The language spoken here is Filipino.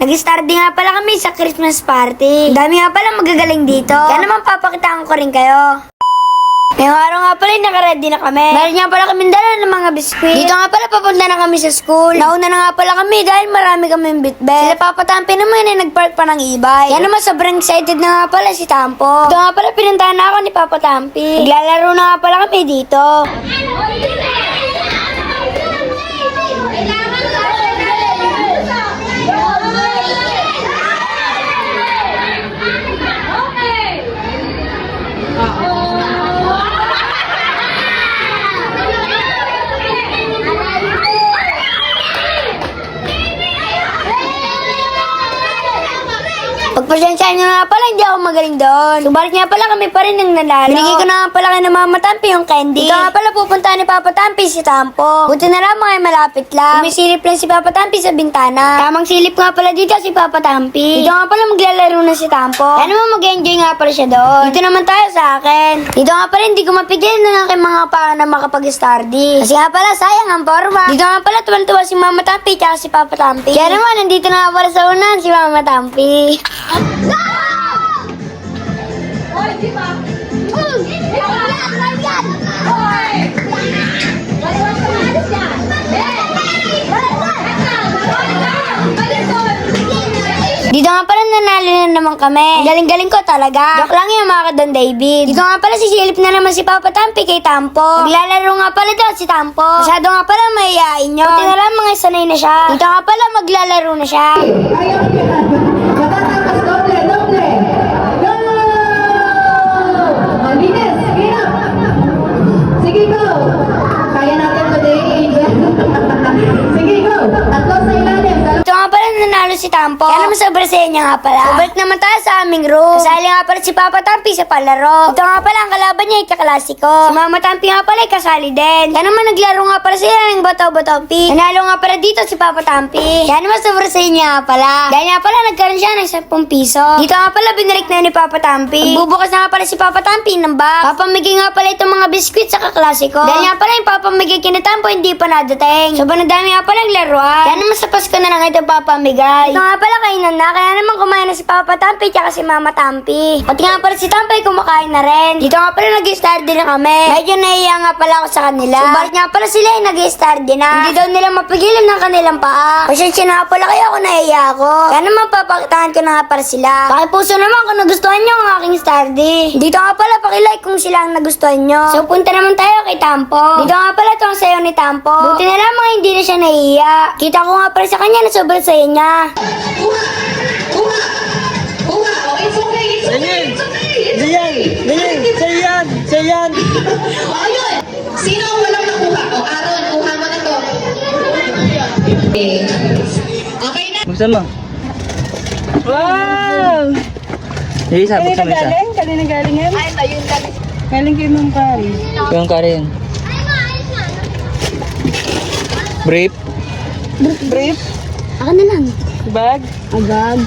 Nag-study nga pala kami sa Christmas party. Ang dami nga pala magagaling dito. Kaya naman papakitaan ko rin kayo. Ngayong araw nga pala, nakaready na kami. Meron nga pala kami dala ng mga biskwit. Dito nga pala, papunta na kami sa school. Nauna na nga pala kami dahil marami kami bitbit. Sila Papa Tampi naman ay nagpark pa ng e-bike. Kaya naman sobrang excited na nga pala si Tampo. Dito nga pala, pinuntahan na ako ni Papa Tampi. Naglalaro na nga pala kami dito. Pagpasensyahan nyo nga pala, hindi ako magaling doon. Subalit nga pala, kami pa rin ang nanalo. Binigay ko na nga pala kay na Mama Tampi yung candy. Dito nga pala pupunta ni Papa Tampi si Tampo. Buti na lang mga malapit lang. Sumisilip lang si Papa Tampi sa bintana. Tamang silip nga pala dito si Papa Tampi. Dito nga pala maglalaro na si Tampo. Kaya naman mag-enjoy nga pala siya doon. Dito naman tayo sa akin. Dito nga pala hindi ko mapigil na aking mga paa na makapag-study. Kasi nga pala sayang ang forma. Dito nga pala tuwan-tuwa si Mama Tampi at si Papa Tampi. Kaya naman nandito na nga pala sa unahan si Mama Tampi. Hoy, di ba? Dito nga pala nanalo na naman kami. Galing-galing ko talaga. Joke lang yung mga kadon David. Dito nga pala sisilip na naman si Papa Tampi kay Tampo. Maglalaro nga pala doon si Tampo. Masyado nga pala mayayain yun. Buti na lang mga sanay na siya. Dito nga pala maglalaro na siya. Matatapos doble, doble. Go! Malinis, hirap. Sige, go. Kaya natin today, Angel. Sige, go. Tatlo sa ilalim. Dito nga pala nanalo si Tampo. Kaya naman sobrang saya niya nga pala. Balik naman tayo sa aming room. Kasali nga pala si Papa Tampi sa palaro. Ito nga pala ang kalaban niya ay kaklasiko. Si Mama Tampi nga pala ay kasali din. Kaya naman naglaro nga pala sila ng bato-bato pick. Nanalo nga pala dito si Papa Tampi. Kaya naman sobrang saya niya nga pala. Dahil nga pala nagkaroon siya ng 10 piso. Dito nga pala binalik na ni Papa Tampi. Magbubukas na nga pala si Papa Tampi ng box. Papamigay nga pala itong mga biskwit sa kaklasiko. Dahil nga pala yung papamigay kina Tampo hindi pa nadating. Sobrang dami nga pala ang laruan. Kaya naman sa Pasko na lang ito papamigay. Ito nga pala kainan na. Kaya naman kumain na si Papa Tampi at si Mama Tampi. Pati nga pala si Tampi kumakain na rin. Dito nga pala nag-study na kami. Medyo nahiya nga pala ako sa kanila. Subalit nga pala sila ay nag-study na. Hindi daw nila mapigilan ng kanilang paa. Pasensya na nga pala kayo kung nahiya ako. Kaya naman papakitahan ko na nga pala sila. Pakipuso naman kung nagustuhan nyo ang aking study. Dito nga pala pakilike kung sila ang nagustuhan nyo. So punta naman tayo kay Tampo. Dito nga pala ito ang sayo ni Tampo. Buti na lang mga hindi na siya nahiya. Kita ko nga pala sa kanya na sobrang sayo niya. Oh, it's okay, it's okay, it's okay. Sayan! Sayan! Oh, yun. Sino ang walang nakuha? Oh, Aaron, kuha mo na to. Okay na. Buksan mo. Wow! Isa, buksan mo isa. Kanina galing yan? Ay, ayun galing. Galing kay Ma'am Kari. Yung Karen. Brief. Brief? Ako na lang. Bag? Agad.